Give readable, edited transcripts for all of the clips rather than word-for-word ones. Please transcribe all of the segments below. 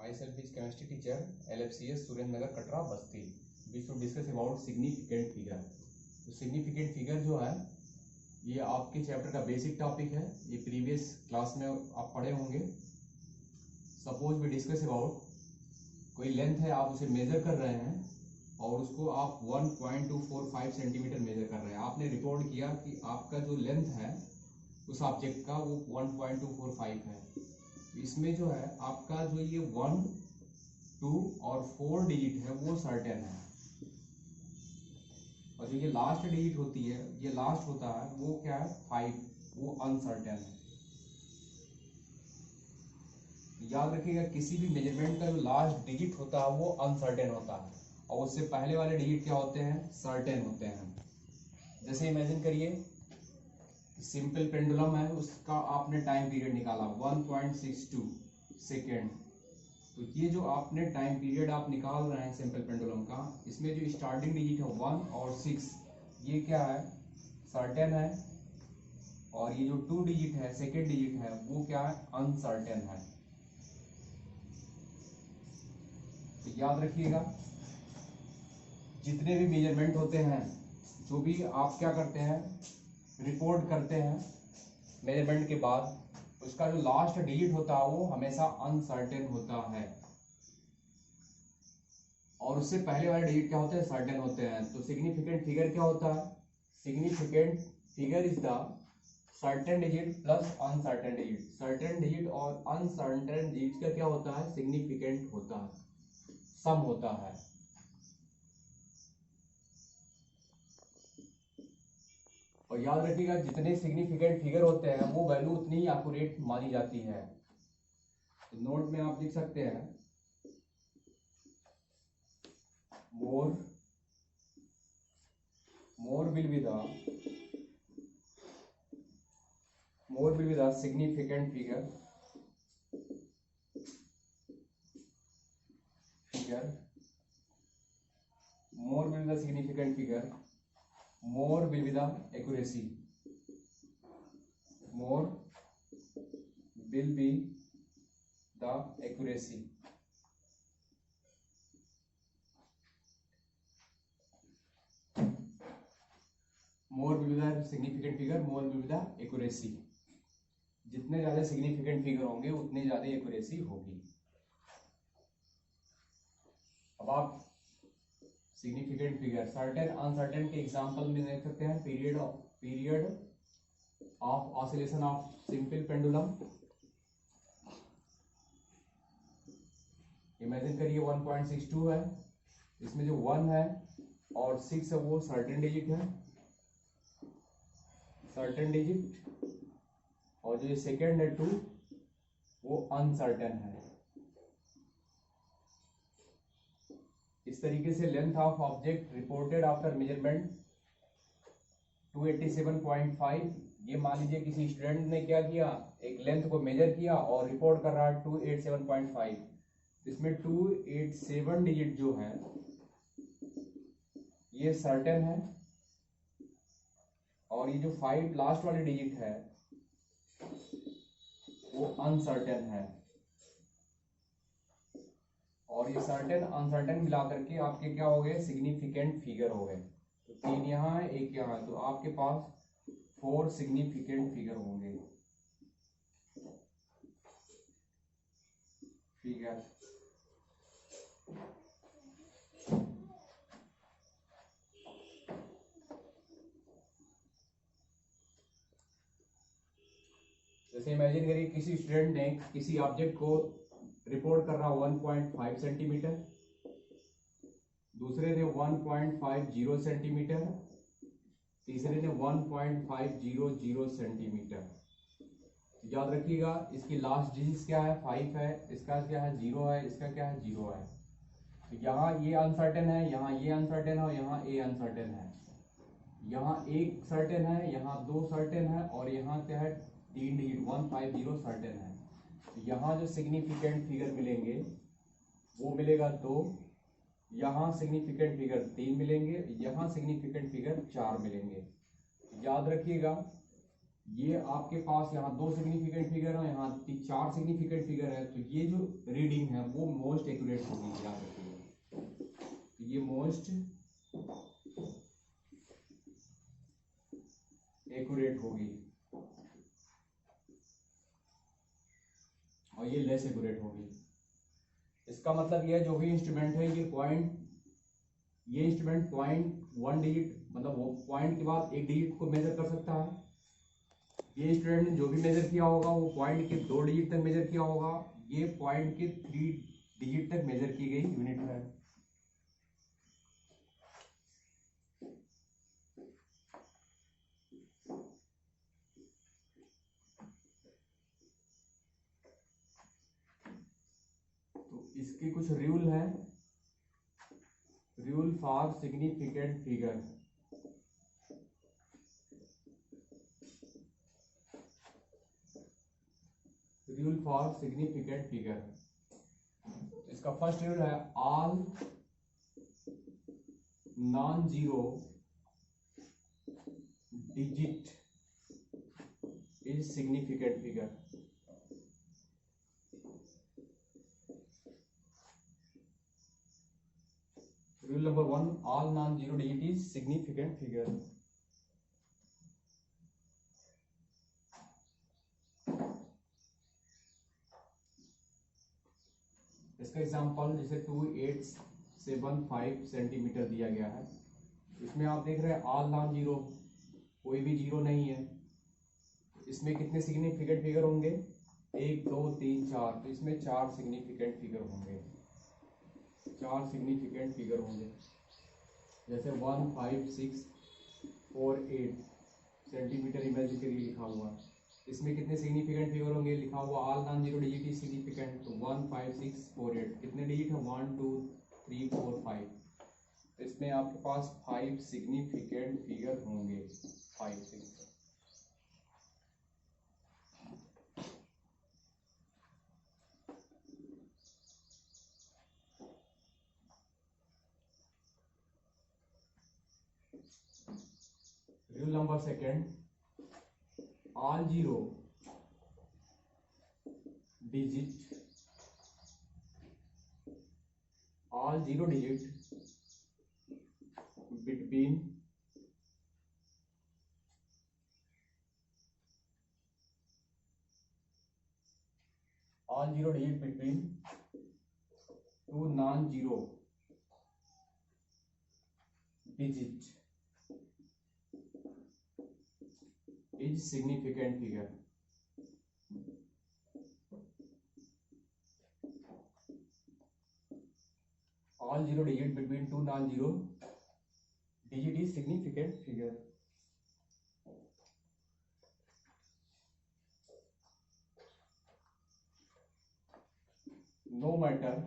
Myself is chemistry teacher, LFCS Surendra Nagar Katra Basti. We should discuss about significant figure. तो significant figure जो है ये आपके चैप्टर का बेसिक टॉपिक है. ये प्रीवियस क्लास में आप पढ़े होंगे. सपोज वी डिस्कस अबाउट कोई लेंथ है, आप उसे मेजर कर रहे हैं और उसको आप 1.245 सेंटीमीटर मेजर कर रहे हैं. आपने रिपोर्ट किया कि आपका जो लेंथ है उस ऑब्जेक्ट का वो 1.245 है. इसमें जो है आपका जो ये 1, 2 और 4 डिजिट है वो सर्टेन है, और जो ये लास्ट डिजिट होती है, ये लास्ट होता है वो क्या है 5, वो अनसर्टेन है. याद रखिएगा किसी भी मेजरमेंट का जो लास्ट डिजिट होता है वो अनसर्टेन होता है और उससे पहले वाले डिजिट क्या होते हैं, सर्टेन होते हैं. जैसे इमेजिन करिए सिंपल पेंडुलम है, उसका आपने टाइम पीरियड निकाला 1.62 सेकेंड. तो ये जो आपने टाइम पीरियड आप निकाल रहे हैं सिंपल पेंडुलम का, इसमें जो स्टार्टिंग डिजिट है 1 और 6 ये क्या है, सर्टेन है, और ये जो 2 डिजिट है सेकेंड डिजिट है वो क्या है, अनसर्टेन है. तो याद रखिएगा जितने भी मेजरमेंट होते हैं, जो भी आप क्या करते हैं रिपोर्ट करते हैं मेजरमेंट के बाद, उसका जो लास्ट डिजिट होता है वो हमेशा अनसर्टेन होता है और उससे पहले वाले डिजिट क्या होते हैं, सर्टेन होते हैं. तो सिग्निफिकेंट फिगर क्या होता है, significant figure is the certain digit plus uncertain digit. Certain digit और अनसर्टेन डिजिट का क्या होता है, सिग्निफिकेंट होता है, सम होता है. और याद रखिएगा जितने सिग्निफिकेंट फिगर होते हैं वो वैल्यू उतनी ही एक्यूरेट मानी जाती है. तो नोट में आप लिख सकते हैं more will be the significant figure more will be the significant figure, more will be the accuracy, more will be the accuracy. More will be the significant figure, more will be the accuracy. जितने ज्यादा significant figure होंगे उतनी ज्यादा accuracy होगी. अब आप significant figure certain uncertain के example में देख सकते हैं. Period of oscillation of simple pendulum. Imagine करिए 1.62 है, इसमें जो 1 है और 6 है वो सर्टेन डिजिट है, सर्टेन डिजिट, और जो सेकेंड है 2 वो अनसर्टेन है. इस तरीके से length of object reported after measurement 287.5. ये मान लीजिए किसी स्टूडेंट ने क्या किया, एक लेंथ को मेजर किया और रिपोर्ट कर रहा है 287.5. इसमें 287 डिजिट जो है ये सर्टेन है, और ये जो 5 लास्ट वाले डिजिट है वो अनसर्टेन है. और ये सर्टेन अनसर्टेन मिलाकर के आपके क्या हो गए, सिग्निफिकेंट फिगर हो गए. तो 3 यहाँ है, 1 यहाँ है, तो आपके पास 4 सिग्निफिकेंट फिगर होंगे. फिगर जैसे इमेजिन करिए किसी स्टूडेंट ने किसी ऑब्जेक्ट को रिपोर्ट कर रहा 1.5 सेंटीमीटर, दूसरे ने 1.50 सेंटीमीटर, तीसरे ने 1.500 सेंटीमीटर. याद रखिएगा इसकी लास्ट डिजिट क्या है, 5 है, इसका क्या है 0 है, इसका क्या है 0 है. तो यहाँ ये अनसर्टेन है, यहाँ ये अनसर्टेन है, और यहाँ ए अनसर्टेन है. यहाँ 1 सर्टेन है, यहाँ 2 सर्टेन है, और यहाँ क्या है 3 डिजिट 150 सर्टेन है. यहाँ जो सिग्निफिकेंट फिगर मिलेंगे वो मिलेगा 2, यहाँ सिग्निफिकेंट फिगर 3 मिलेंगे, यहाँ सिग्निफिकेंट फिगर 4 मिलेंगे. याद रखिएगा ये आपके पास यहाँ 2 सिग्निफिकेंट फिगर है, यहाँ 4 सिग्निफिकेंट फिगर है, तो ये जो रीडिंग है वो मोस्ट एक्यूरेट होगी, याद रखिएगा। ये मोस्ट एक्यूरेट होगी और ये लेस एक्यूरेट होगी। इसका मतलब ये जो भी इंस्ट्रूमेंट है ये इंस्ट्रूमेंट 0.1 डिजिट, मतलब वो पॉइंट के बाद एक डिजिट को मेजर कर सकता है। ये स्टूडेंट ने जो भी मेजर किया होगा वो पॉइंट के 2 डिजिट तक मेजर किया होगा, ये पॉइंट के 3 डिजिट तक मेजर की गई यूनिट है। तो इसके कुछ रूल है, rule for significant figure. Rule for significant figure, इसका फर्स्ट रूल है all non zero digit is significant figure. Rule number 1, all non zero digit is significant figure. इसका एग्जांपल जैसे 2875 सेंटीमीटर दिया गया है, इसमें आप देख रहे हैं ऑल नॉन जीरो, कोई भी जीरो नहीं है। इसमें कितने सिग्निफिकेंट फिगर होंगे? 1 2 3 4, तो इसमें 4 सिग्निफिकेंट फिगर होंगे, 4 सिग्निफिकेंट फिगर होंगे। जैसे 15648 सेंटीमीटर इमेज के लिए लिखा हुआ, इसमें कितने सिग्निफिकेंट फिगर होंगे? लिखा हुआ all non zero digit is significant, तो 15648 कितने डिजिट है? 1 2 3 4 5, इसमें आपके पास 5 सिग्निफिकेंट फिगर होंगे, 5 6। Rule number second, all zero digit between two non-zero digit is significant figure। all zero digit between two non-zero digit is significant figure। no matter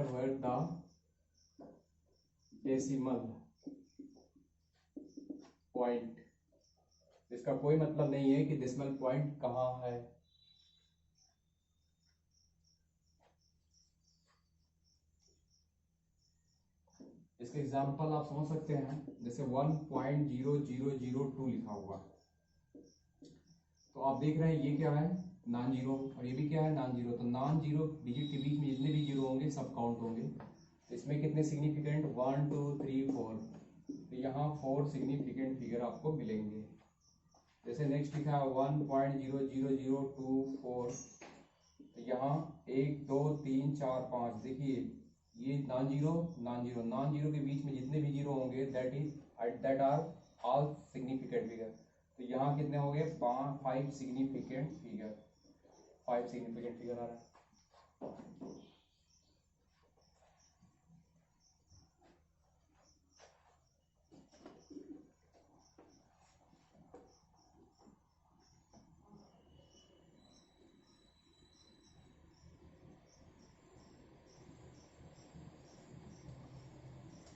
where the decimal point, इसका कोई मतलब नहीं है कि decimal point कहाँ है। इसके example आप समझ सकते हैं, जैसे 1.0002 लिखा हुआ, तो आप देख रहे हैं ये क्या है? नॉन जीरो, और ये भी क्या है? Non zero. तो नॉन जीरो डिजिट के बीच में जितने भी जीरो होंगे सब काउंट होंगे। तो इसमें कितने सिग्निफिकेंट? 1 2 3 4, तो यहाँ 4 सिग्निफिकेंट फिगर आपको मिलेंगे। जैसे नेक्स्ट लिखा है 1.000224, तो यहाँ 1 2 3 4 5, देखिए ये नॉन जीरो के बीच में जितने भी जीरो होंगे that are all significant figure. तो यहाँ कितने हो गए? 5 सिग्निफिकेंट फिगर, 5 सिग्निफिकेंट फिगर आ रहा है।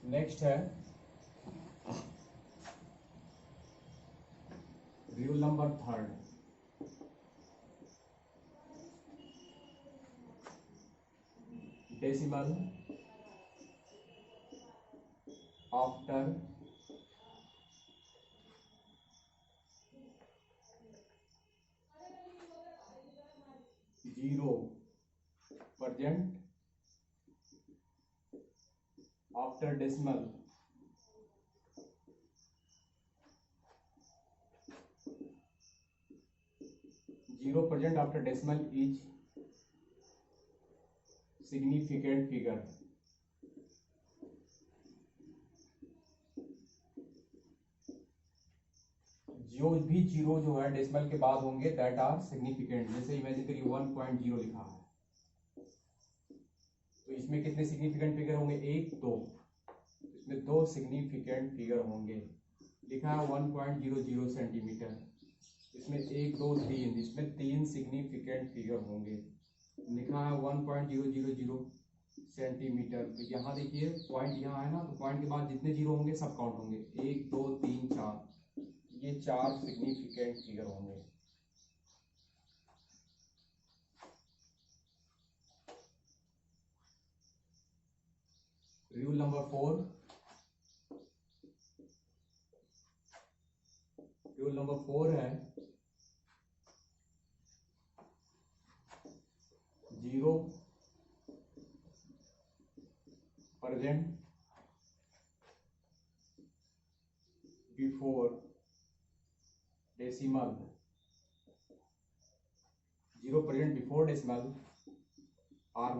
नेक्स्ट है rule number 3, decimal after 0% after decimal 0% after decimal is significant figure. जो भी जीरो जो है डेसिमल के बाद होंगे दैट आर सिग्निफिकेंट। जैसे इमेजिन करिए 1.0 लिखा है, तो इसमें कितने सिग्निफिकेंट फिगर होंगे? 1 2, इसमें 2 सिग्निफिकेंट फिगर होंगे। लिखा है 1.00 सेंटीमीटर, इसमें 1 2 3, इसमें 3 सिग्निफिकेंट फिगर होंगे। लिखा है 1.000 सेंटीमीटर, तो यहाँ देखिए पॉइंट यहाँ है ना, तो पॉइंट के बाद जितने जीरो होंगे सब काउंट होंगे, 1 2 3 4, ये 4 सिग्निफिकेंट फिगर होंगे। रूल नंबर 4, रूल नंबर 4 है 0% before decimal, 0% before decimal are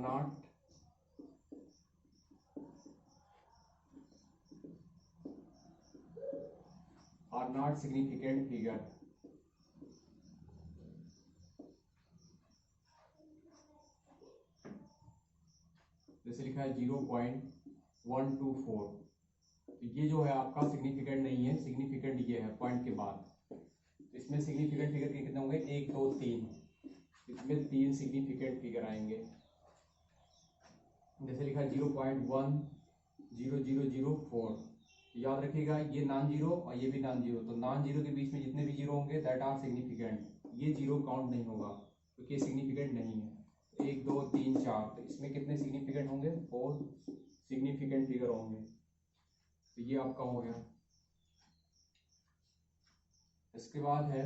not significant figure. जैसे लिखा है 0.124, तो ये जो है आपका सिग्निफिकेंट नहीं है, सिग्निफिकेंट ये है पॉइंट के बाद। इसमें सिग्निफिकेंट फिगर के कितने होंगे? 1 2 3, इसमें 3 सिग्निफिकेंट फिगर आएंगे। जैसे लिखा है 0.10004, याद रखिएगा ये नॉन जीरो और ये भी नॉन जीरो, तो नॉन जीरो के बीच में जितने भी जीरो होंगे दैट आर सिग्निफिकेंट। ये जीरो काउंट नहीं होगा क्योंकि तो सिग्निफिकेंट नहीं है। 1 2 3 4, तो इसमें कितने सिग्निफिकेंट होंगे? 4 सिग्निफिकेंट फिगर होंगे। तो ये आपका हो गया। इसके बाद है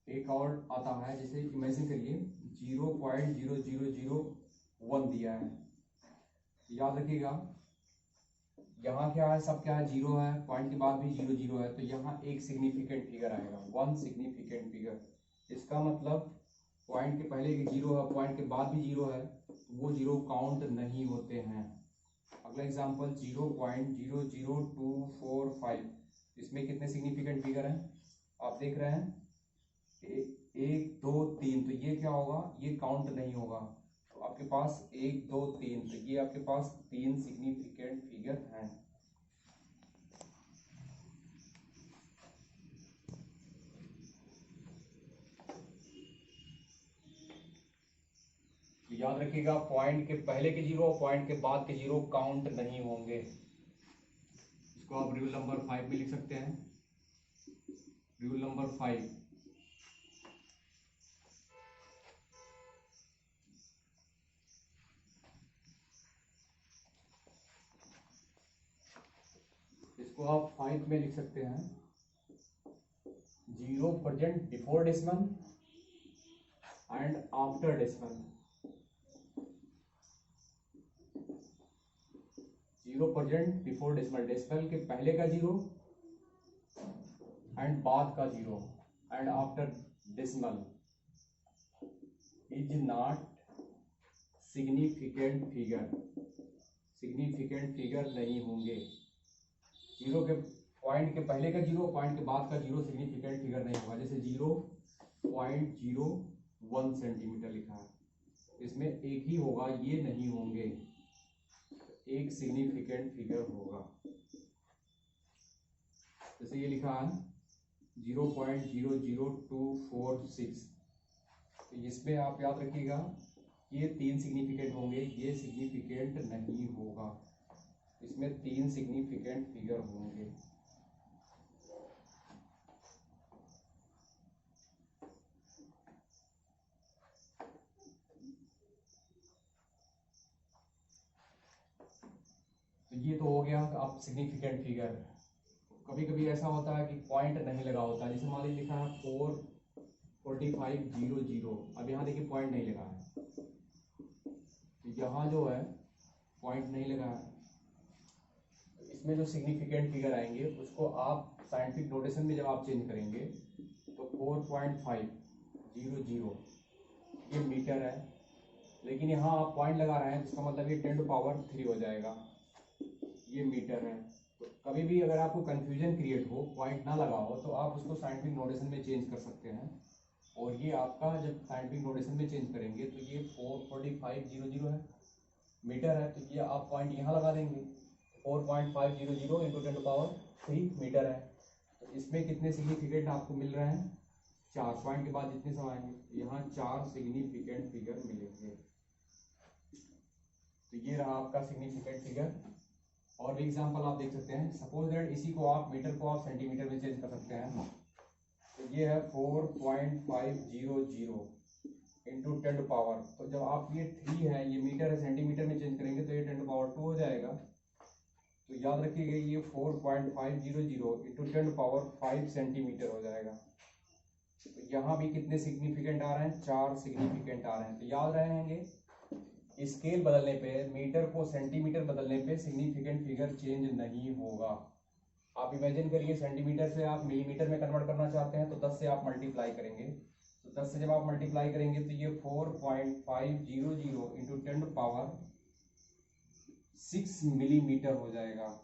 एक और आता है, जैसे इमेजिन करिए 0.0001 दिया है, याद रखिएगा यहाँ क्या है, सब क्या है? जीरो है, पॉइंट के बाद भी 0 0 है, तो यहाँ एक सिग्निफिकेंट फिगर आएगा, 1 सिग्निफिकेंट फिगर। इसका मतलब पॉइंट के पहले भी 0 है, पॉइंट के बाद भी 0 है, तो वो 0 काउंट नहीं होते हैं। अगला एग्जांपल 0.00245, इसमें कितने सिग्निफिकेंट फिगर हैं? आप देख रहे हैं 1 2 3, तो ये क्या होगा? ये काउंट नहीं होगा। तो आपके पास 1 2 3, तो ये आपके पास 3 सिग्निफिकेंट फिगर हैं। तो याद रखिएगा पॉइंट के पहले के जीरो और पॉइंट के बाद के जीरो काउंट नहीं होंगे। इसको आप रूल नंबर 5 में लिख सकते हैं। रूल नंबर 5, इसको आप 5 में लिख सकते हैं। 0% before decimal and after decimal. 0% before decimal, decimal के पहले का जीरो एंड बाद का zero, and after decimal is not significant figure. Significant figure नहीं होंगे। जीरो के पॉइंट के पहले का जीरो, पॉइंट के बाद का जीरो सिग्निफिकेंट फिगर नहीं होगा। जैसे 0.01 सेंटीमीटर लिखा है, इसमें एक ही होगा, ये नहीं होंगे, एक सिग्निफिकेंट फिगर होगा। जैसे ये लिखा है 0.00246, तो इसमें आप याद रखिएगा ये 3 सिग्निफिकेंट होंगे, ये सिग्निफिकेंट नहीं होगा, इसमें 3 सिग्निफिकेंट फिगर होंगे। तो ये तो हो गया अब सिग्निफिकेंट फिगर। कभी कभी ऐसा होता है कि पॉइंट नहीं लगा होता है, जैसे मान लीजिए लिखा है 44500, अब यहाँ देखिए पॉइंट नहीं लगा है, तो यहाँ जो है पॉइंट नहीं लगा है, तो इसमें जो सिग्निफिकेंट फिगर आएंगे उसको आप साइंटिफिक नोटेशन में जब आप चेंज करेंगे तो 4.500 ये मीटर है, लेकिन यहाँ आप पॉइंट लगा रहे हैं जिसका मतलब ये 10⁻³ हो जाएगा, ये मीटर है। तो कभी भी अगर आपको कंफ्यूजन क्रिएट हो, पॉइंट ना लगा हो, तो आप उसको साइंटिफिक नोटेशन में चेंज कर सकते हैं। और ये आपका जब साइंटिफिक नोटेशन में चेंज करेंगे तो ये 44500 है, मीटर है, तो ये आप पॉइंट यहाँ लगा देंगे, 4.500 इंटू 10⁻³ मीटर है। तो इसमें कितने सिग्निफिकेंट आपको मिल रहे हैं? 4। पॉइंट के बाद जितने सब आएंगे यहाँ 4 सिग्निफिकेंट फिगर मिलेंगे। तो ये रहा आपका सिग्निफिकेंट फिगर। और भी एग्जांपल आप देख सकते हैं, सपोज दैट इसी को आप मीटर को आप सेंटीमीटर में चेंज कर सकते हैं। तो ये है 4.500 इंटू 10⁻, तो जब आप ये 3 है, ये मीटर है, सेंटीमीटर में चेंज करेंगे तो ये 10⁻² हो जाएगा। तो याद रखिएगा ये 4.500 इंटू 10⁻5 सेंटीमीटर हो जाएगा। तो यहाँ भी कितने सिग्निफिकेंट आ रहे हैं? 4 सिग्निफिकेंट आ रहे हैं। तो याद रहेंगे, स्केल बदलने पे, मीटर को सेंटीमीटर बदलने पे सिग्निफिकेंट फिगर चेंज नहीं होगा। आप इमेजिन करिए सेंटीमीटर से आप मिलीमीटर में कन्वर्ट करना चाहते हैं तो 10 से आप मल्टीप्लाई करेंगे, तो 10 से जब आप मल्टीप्लाई करेंगे तो ये 4.500 इंटू 10⁻6 मिलीमीटर हो जाएगा।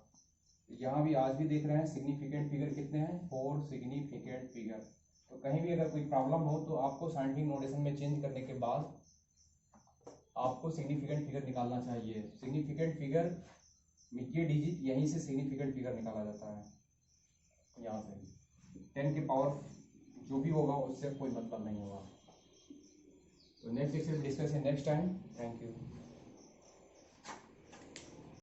यहाँ भी आज भी देख रहे हैं सिग्निफिकेंट फिगर कितने हैं? 4 सिग्निफिकेंट फिगर। तो कहीं भी अगर कोई प्रॉब्लम हो तो आपको साइंटिफिक नोटेशन में चेंज करने के बाद आपको सिग्निफिकेंट फिगर निकालना चाहिए। सिग्निफिकेंट फिगर ये डिजिट यहीं से सिग्निफिकेंट फिगर निकाला जाता है, यहाँ से 10 के पावर जो भी होगा उससे कोई मतलब नहीं होगा। तो नेक्स्ट सेक्शन डिस्कस है नेक्स्ट टाइम। Thank you.